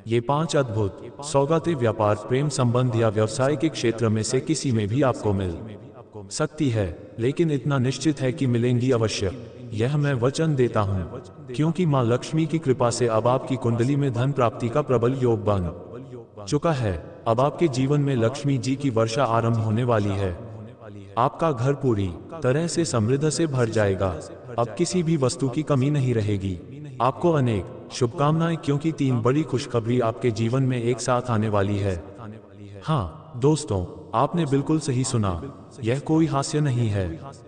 ये 5 अद्भुत सौगातें व्यापार, प्रेम संबंध या व्यवसाय के क्षेत्र में से किसी में भी आपको मिल सकती है, लेकिन इतना निश्चित है कि मिलेंगी अवश्य। यह मैं वचन देता हूँ, क्योंकि माँ लक्ष्मी की कृपा से अब आपकी कुंडली में धन प्राप्ति का प्रबल योग बन चुका है। अब आपके जीवन में लक्ष्मी जी की वर्षा आरंभ होने वाली है। आपका घर पूरी तरह से समृद्ध से भर जाएगा। अब किसी भी वस्तु की कमी नहीं रहेगी। आपको अनेक शुभकामनाएं, क्योंकि 3 बड़ी खुशखबरी आपके जीवन में एक साथ आने वाली है। हाँ दोस्तों, आपने बिल्कुल सही सुना, यह कोई हास्य नहीं है।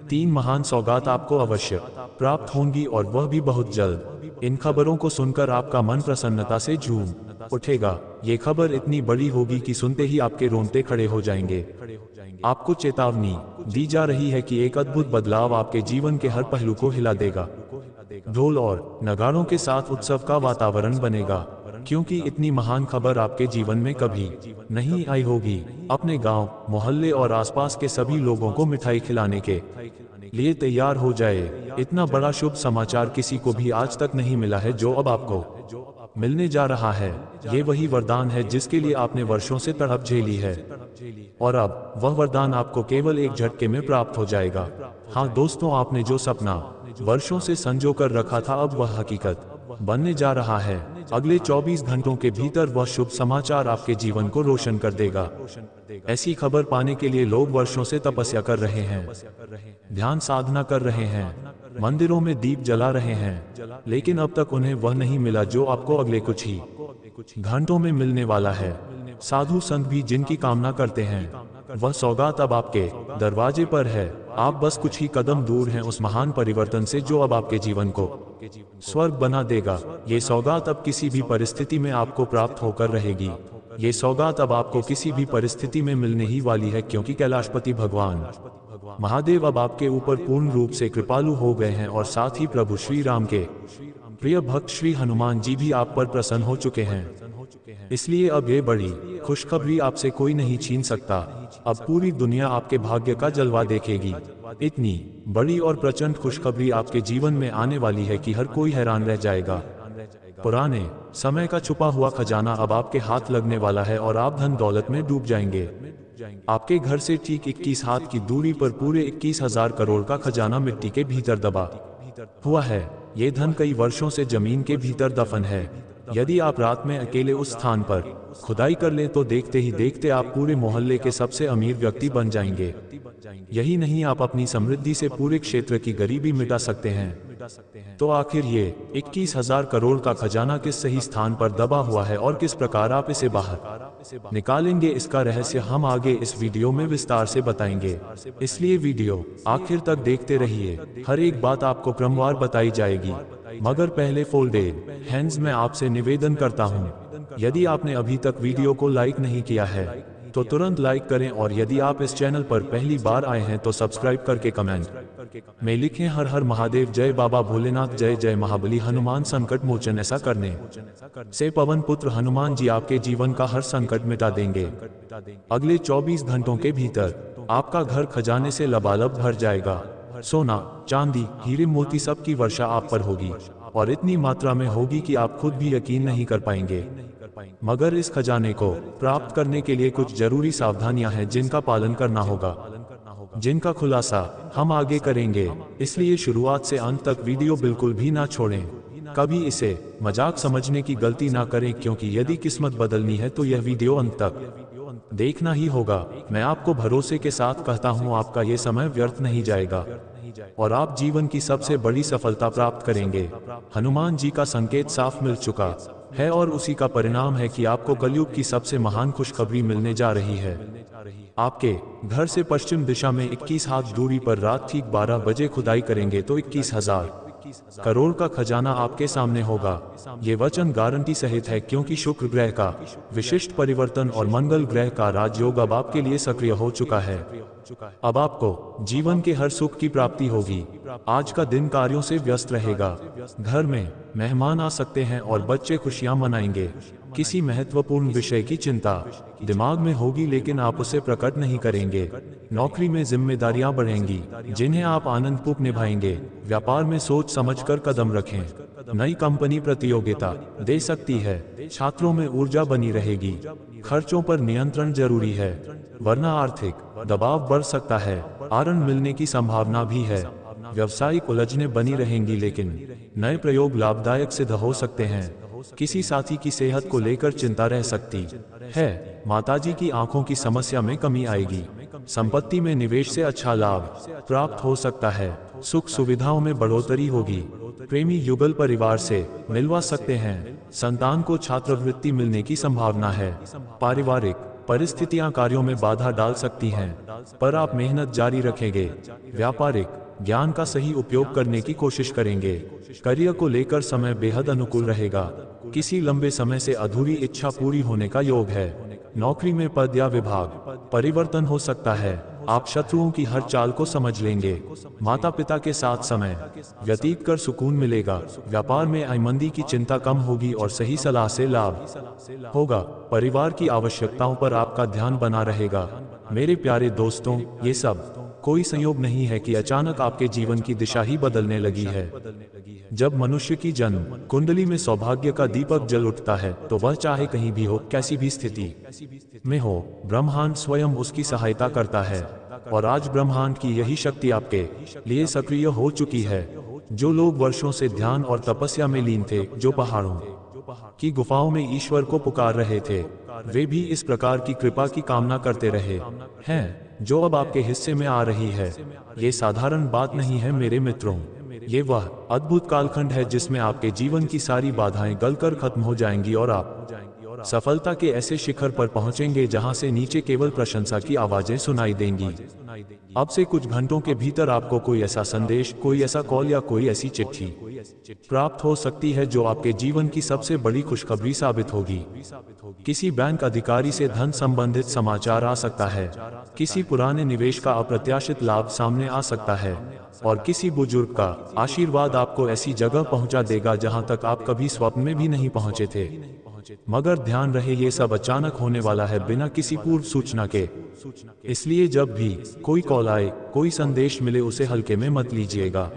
3 महान सौगात आपको अवश्य प्राप्त होंगी, और वह भी बहुत जल्द। इन खबरों को सुनकर आपका मन प्रसन्नता से झूम उठेगा। ये खबर इतनी बड़ी होगी कि सुनते ही आपके रोंगटे खड़े हो जाएंगे। आपको चेतावनी दी जा रही है कि एक अद्भुत बदलाव आपके जीवन के हर पहलू को हिला देगा। ढोल और नगाड़ों के साथ उत्सव का वातावरण बनेगा, क्योंकि इतनी महान खबर आपके जीवन में कभी नहीं आई होगी। अपने गांव, मोहल्ले और आसपास के सभी लोगों को मिठाई खिलाने के लिए तैयार हो जाए। इतना बड़ा शुभ समाचार किसी को भी आज तक नहीं मिला है जो अब आपको मिलने जा रहा है। ये वही वरदान है जिसके लिए आपने वर्षों से तड़प झेली है, और अब वह वरदान आपको केवल एक झटके में प्राप्त हो जाएगा। हाँ दोस्तों, आपने जो सपना वर्षों से संजो कर रखा था अब वह हकीकत बनने जा रहा है। अगले 24 घंटों के भीतर वह शुभ समाचार आपके जीवन को रोशन कर देगा। ऐसी खबर पाने के लिए लोग वर्षों से तपस्या कर रहे हैं, ध्यान साधना कर रहे हैं, मंदिरों में दीप जला रहे हैं, लेकिन अब तक उन्हें वह नहीं मिला जो आपको अगले कुछ ही घंटों में मिलने वाला है। साधु संत भी जिनकी कामना करते हैं, वह सौगात अब आपके दरवाजे पर है। आप बस कुछ ही कदम दूर हैं उस महान परिवर्तन से जो अब आपके जीवन को स्वर्ग बना देगा। ये सौगात अब किसी भी परिस्थिति में आपको प्राप्त होकर रहेगी। ये सौगात अब आपको किसी भी परिस्थिति में मिलने ही वाली है, क्योंकि कैलाशपति भगवान महादेव अब आपके ऊपर पूर्ण रूप से कृपालु हो गए हैं और साथ ही प्रभु श्री राम के प्रिय भक्त श्री हनुमान जी भी आप पर प्रसन्न हो चुके हैं। इसलिए अब ये बड़ी खुशखबरी आपसे कोई नहीं छीन सकता। अब पूरी दुनिया आपके भाग्य का जलवा देखेगी। इतनी बड़ी और प्रचंड खुशखबरी आपके जीवन में आने वाली है कि हर कोई हैरान रह जाएगा। पुराने समय का छुपा हुआ खजाना अब आपके हाथ लगने वाला है और आप धन दौलत में डूब जाएंगे। आपके घर से ठीक 21 हाथ की दूरी पर पूरे 21,000 करोड़ का खजाना मिट्टी के भीतर दबा हुआ है। ये धन कई वर्षों से जमीन के भीतर दफन है। यदि आप रात में अकेले उस स्थान पर खुदाई कर लें तो देखते ही देखते आप पूरे मोहल्ले के सबसे अमीर व्यक्ति बन जाएंगे। यही नहीं, आप अपनी समृद्धि से पूरे क्षेत्र की गरीबी मिटा सकते हैं। तो आखिर ये 21,000 करोड़ का खजाना किस सही स्थान पर दबा हुआ है और किस प्रकार आप इसे बाहर निकालेंगे, इसका रहस्य हम आगे इस वीडियो में विस्तार से बताएंगे। इसलिए वीडियो आखिर तक देखते रहिए। हर एक बात आपको क्रमवार बताई जाएगी। मगर पहले फोल्डेड हैंड्स में आपसे निवेदन करता हूं, यदि आपने अभी तक वीडियो को लाइक नहीं किया है तो तुरंत लाइक करें, और यदि आप इस चैनल पर पहली बार आए हैं तो सब्सक्राइब करके कमेंट में लिखें हर हर महादेव, जय बाबा भोलेनाथ, जय जय महाबली हनुमान संकट मोचन। ऐसा करने से पवन पुत्र हनुमान जी आपके जीवन का हर संकट मिटा देंगे। अगले 24 घंटों के भीतर आपका घर खजाने से लबालब भर जाएगा। सोना, चांदी, हीरे मोती सब की वर्षा आप पर होगी, और इतनी मात्रा में होगी कि आप खुद भी यकीन नहीं कर पाएंगे। मगर इस खजाने को प्राप्त करने के लिए कुछ जरूरी सावधानियां हैं जिनका पालन करना होगा, जिनका खुलासा हम आगे करेंगे। इसलिए शुरुआत से अंत तक वीडियो बिल्कुल भी ना छोड़ें। कभी इसे मजाक समझने की गलती ना करें, क्योंकि यदि किस्मत बदलनी है तो यह वीडियो अंत तक देखना ही होगा। मैं आपको भरोसे के साथ कहता हूं, आपका ये समय व्यर्थ नहीं जाएगा और आप जीवन की सबसे बड़ी सफलता प्राप्त करेंगे। हनुमान जी का संकेत साफ मिल चुका है और उसी का परिणाम है कि आपको कलयुग की सबसे महान खुशखबरी मिलने जा रही है। आपके घर से पश्चिम दिशा में 21 हाथ दूरी पर रात ठीक 12 बजे खुदाई करेंगे तो 21,000 करोड़ का खजाना आपके सामने होगा। ये वचन गारंटी सहित है, क्योंकि शुक्र ग्रह का विशिष्ट परिवर्तन और मंगल ग्रह का राजयोग अब आपके लिए सक्रिय हो चुका है। अब आपको जीवन के हर सुख की प्राप्ति होगी। आज का दिन कार्यों से व्यस्त रहेगा। घर में मेहमान आ सकते हैं और बच्चे खुशियां मनाएंगे। किसी महत्वपूर्ण विषय की चिंता दिमाग में होगी, लेकिन आप उसे प्रकट नहीं करेंगे। नौकरी में जिम्मेदारियां बढ़ेंगी, जिन्हें आप आनंदपूर्वक निभाएंगे। व्यापार में सोच समझकर कदम रखें। नई कंपनी प्रतियोगिता दे सकती है। छात्रों में ऊर्जा बनी रहेगी। खर्चों पर नियंत्रण जरूरी है, वरना आर्थिक दबाव बढ़ सकता है। आनंद मिलने की संभावना भी है। व्यावसायिक उलझनें बनी रहेंगी, लेकिन नए प्रयोग लाभदायक सिद्ध हो सकते हैं। किसी साथी की सेहत को लेकर चिंता रह सकती है। माताजी की आंखों की समस्या में कमी आएगी। संपत्ति में निवेश से अच्छा लाभ प्राप्त हो सकता है। सुख सुविधाओं में बढ़ोतरी होगी। प्रेमी युगल परिवार से मिलवा सकते हैं। संतान को छात्रवृत्ति मिलने की संभावना है। पारिवारिक परिस्थितियां कार्यों में बाधा डाल सकती हैं, पर आप मेहनत जारी रखेंगे। व्यापारिक ज्ञान का सही उपयोग करने की कोशिश करेंगे। करियर को लेकर समय बेहद अनुकूल रहेगा। किसी लंबे समय से अधूरी इच्छा पूरी होने का योग है। नौकरी में पद या विभाग परिवर्तन हो सकता है। आप शत्रुओं की हर चाल को समझ लेंगे। माता पिता के साथ समय व्यतीत कर सुकून मिलेगा। व्यापार में आमदनी की चिंता कम होगी और सही सलाह से लाभ होगा। परिवार की आवश्यकताओं पर आपका ध्यान बना रहेगा। मेरे प्यारे दोस्तों, ये सब कोई संयोग नहीं है कि अचानक आपके जीवन की दिशा ही बदलने लगी है। जब मनुष्य की जन्म कुंडली में सौभाग्य का दीपक जल उठता है तो वह चाहे कहीं भी हो, कैसी भी स्थिति में हो, ब्रह्मांड स्वयं उसकी सहायता करता है। और आज ब्रह्मांड की यही शक्ति आपके लिए सक्रिय हो चुकी है। जो लोग वर्षों से ध्यान और तपस्या में लीन थे, जो पहाड़ों की गुफाओं में ईश्वर को पुकार रहे थे। वे भी इस प्रकार की कृपा की कामना करते रहे हैं जो अब आपके हिस्से में आ रही है। ये साधारण बात नहीं है मेरे मित्रों, ये वह अद्भुत कालखंड है जिसमें आपके जीवन की सारी बाधाएं गलकर खत्म हो जाएंगी और आप सफलता के ऐसे शिखर पर पहुंचेंगे जहां से नीचे केवल प्रशंसा की आवाजें सुनाई देंगी। अब से कुछ घंटों के भीतर आपको कोई ऐसा संदेश, कोई ऐसा कॉल या कोई ऐसी चिट्ठी प्राप्त हो सकती है जो आपके जीवन की सबसे बड़ी खुशखबरी साबित होगी। किसी बैंक अधिकारी से धन संबंधित समाचार आ सकता है, किसी पुराने निवेश का अप्रत्याशित लाभ सामने आ सकता है, और किसी बुजुर्ग का आशीर्वाद आपको ऐसी जगह पहुंचा देगा जहां तक आप कभी स्वप्न में भी नहीं पहुंचे थे। मगर ध्यान रहे, ये सब अचानक होने वाला है, बिना किसी पूर्व सूचना के। इसलिए जब भी कोई कॉल आए, कोई संदेश मिले, उसे हल्के में मत लीजिएगा।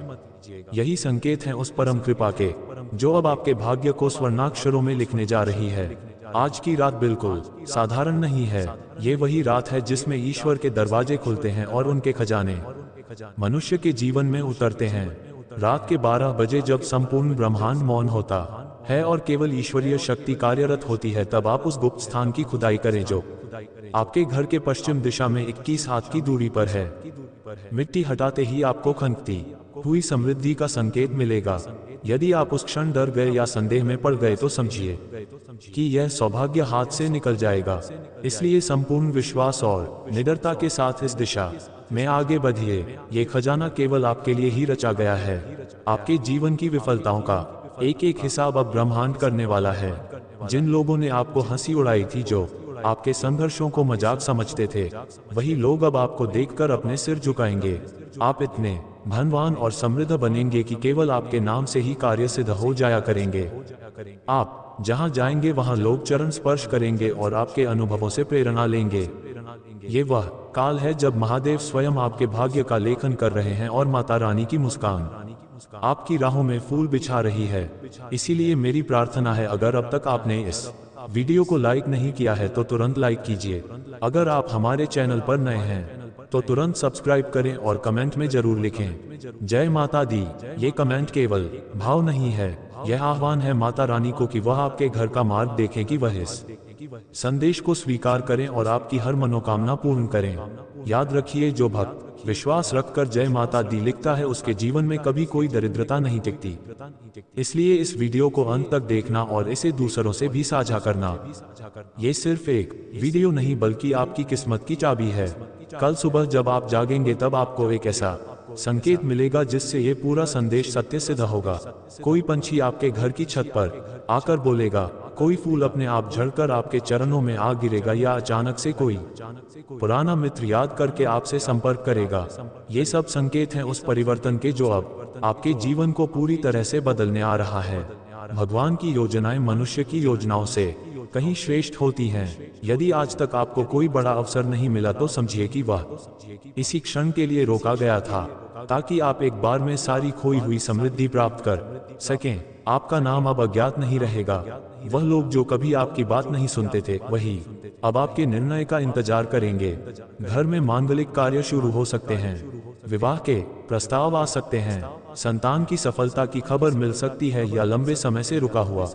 यही संकेत हैं उस परम कृपा के जो अब आपके भाग्य को स्वर्णाक्षरों में लिखने जा रही है। आज की रात बिल्कुल साधारण नहीं है, ये वही रात है जिसमें ईश्वर के दरवाजे खुलते हैं और उनके खजाने मनुष्य के जीवन में उतरते हैं। रात के 12 बजे जब संपूर्ण ब्रह्मांड मौन होता है और केवल ईश्वरीय शक्ति कार्यरत होती है, तब आप उस गुप्त स्थान की खुदाई करें जो आपके घर के पश्चिम दिशा में 21 हाथ की दूरी पर है। मिट्टी हटाते ही आपको खनकती हुई समृद्धि का संकेत मिलेगा। यदि आप उस क्षण डर गए या संदेह में पड़ गए तो समझिए कि यह सौभाग्य हाथ से निकल जाएगा। इसलिए संपूर्ण विश्वास और निडरता के साथ इस दिशा में आगे बढ़िए। ये खजाना केवल आपके लिए ही रचा गया है। आपके जीवन की विफलताओं का एक एक हिसाब अब ब्रह्मांड करने वाला है। जिन लोगों ने आपको हंसी उड़ाई थी, जो आपके संघर्षों को मजाक समझते थे, वही लोग अब आपको देखकर अपने सिर झुकाएंगे। आप इतने धनवान और समृद्ध बनेंगे कि केवल आपके नाम से ही कार्य सिद्ध हो जाया करेंगे। आप जहां जाएंगे वहां लोग चरण स्पर्श करेंगे और आपके अनुभवों से प्रेरणा लेंगे। ये वह काल है जब महादेव स्वयं आपके भाग्य का लेखन कर रहे हैं और माता रानी की मुस्कान आपकी राहों में फूल बिछा रही है। इसीलिए मेरी प्रार्थना है, अगर अब तक आपने इस वीडियो को लाइक नहीं किया है तो तुरंत लाइक कीजिए। अगर आप हमारे चैनल पर नए हैं तो तुरंत सब्सक्राइब करें और कमेंट में जरूर लिखें जय माता दी। ये कमेंट केवल भाव नहीं है, यह आह्वान है माता रानी को कि वह आपके घर का मार्ग देखें, कि वह इस संदेश को स्वीकार करें और आपकी हर मनोकामना पूर्ण करें। याद रखिए, जो भक्त विश्वास रखकर जय माता दी लिखता है, उसके जीवन में कभी कोई दरिद्रता नहीं टिकती। इसलिए इस वीडियो को अंत तक देखना और इसे दूसरों से भी साझा करना। ये सिर्फ एक वीडियो नहीं बल्कि आपकी किस्मत की चाबी है। कल सुबह जब आप जागेंगे तब आपको एक ऐसा संकेत मिलेगा जिससे ये पूरा संदेश सत्य सिद्ध होगा। कोई पंछी आपके घर की छत पर आकर बोलेगा, कोई फूल अपने आप झड़कर आपके चरणों में आ गिरेगा, या अचानक से कोई पुराना मित्र याद करके आपसे संपर्क करेगा। ये सब संकेत हैं उस परिवर्तन के जो अब आपके जीवन को पूरी तरह से बदलने आ रहा है। भगवान की योजनाएं मनुष्य की योजनाओं से कहीं श्रेष्ठ होती हैं। यदि आज तक आपको कोई बड़ा अवसर नहीं मिला तो समझिए कि वह इसी क्षण के लिए रोका गया था, ताकि आप एक बार में सारी खोई हुई समृद्धि प्राप्त कर सकें। आपका नाम अब अज्ञात नहीं रहेगा। वह लोग जो कभी आपकी बात नहीं सुनते थे, वही अब आपके निर्णय का इंतजार करेंगे। घर में मांगलिक कार्य शुरू हो सकते हैं, विवाह के प्रस्ताव आ सकते हैं, संतान की सफलता की खबर मिल सकती है, या लंबे समय से रुका हुआ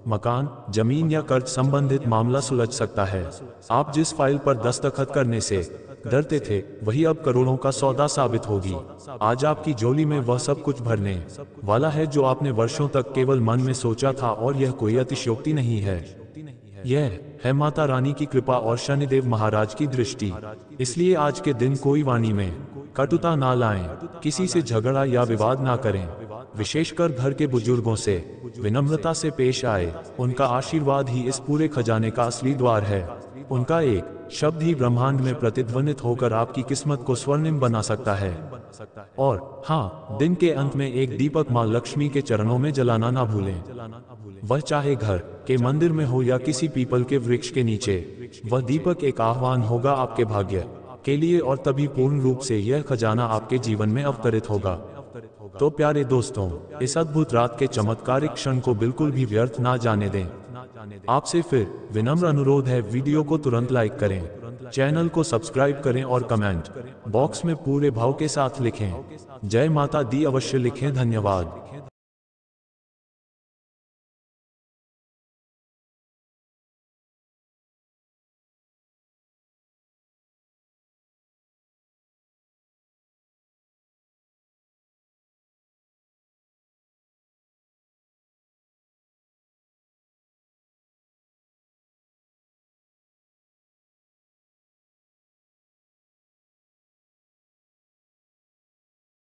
मकान, जमीन या कर्ज संबंधित मामला सुलझ सकता है। आप जिस फाइल पर दस्तखत करने से डरते थे, वही अब करोड़ों का सौदा साबित होगी। आज आपकी झोली में वह सब कुछ भरने वाला है जो आपने वर्षों तक केवल मन में सोचा था, और यह कोई अतिशयोक्ति नहीं है। यह है माता रानी की कृपा और शनिदेव महाराज की दृष्टि। इसलिए आज के दिन कोई वाणी में कटुता ना लाएं, किसी से झगड़ा या विवाद ना करें। विशेषकर घर के बुजुर्गों से विनम्रता से पेश आए। उनका आशीर्वाद ही इस पूरे खजाने का असली द्वार है। उनका एक शब्द ही ब्रह्मांड में प्रतिध्वनित होकर आपकी किस्मत को स्वर्णिम बना सकता है। और हाँ, दिन के अंत में एक दीपक मां लक्ष्मी के चरणों में जलाना ना भूलें। वह चाहे घर के मंदिर में हो या किसी पीपल के वृक्ष के नीचे, वह दीपक एक आह्वान होगा आपके भाग्य के लिए, और तभी पूर्ण रूप से यह खजाना आपके जीवन में अवतरित होगा। तो प्यारे दोस्तों, इस अद्भुत रात के चमत्कारिक क्षण को बिल्कुल भी व्यर्थ ना जाने दें। आपसे फिर विनम्र अनुरोध है, वीडियो को तुरंत लाइक करें, चैनल को सब्सक्राइब करें और कमेंट बॉक्स में पूरे भाव के साथ लिखें जय माता दी अवश्य लिखें। धन्यवाद।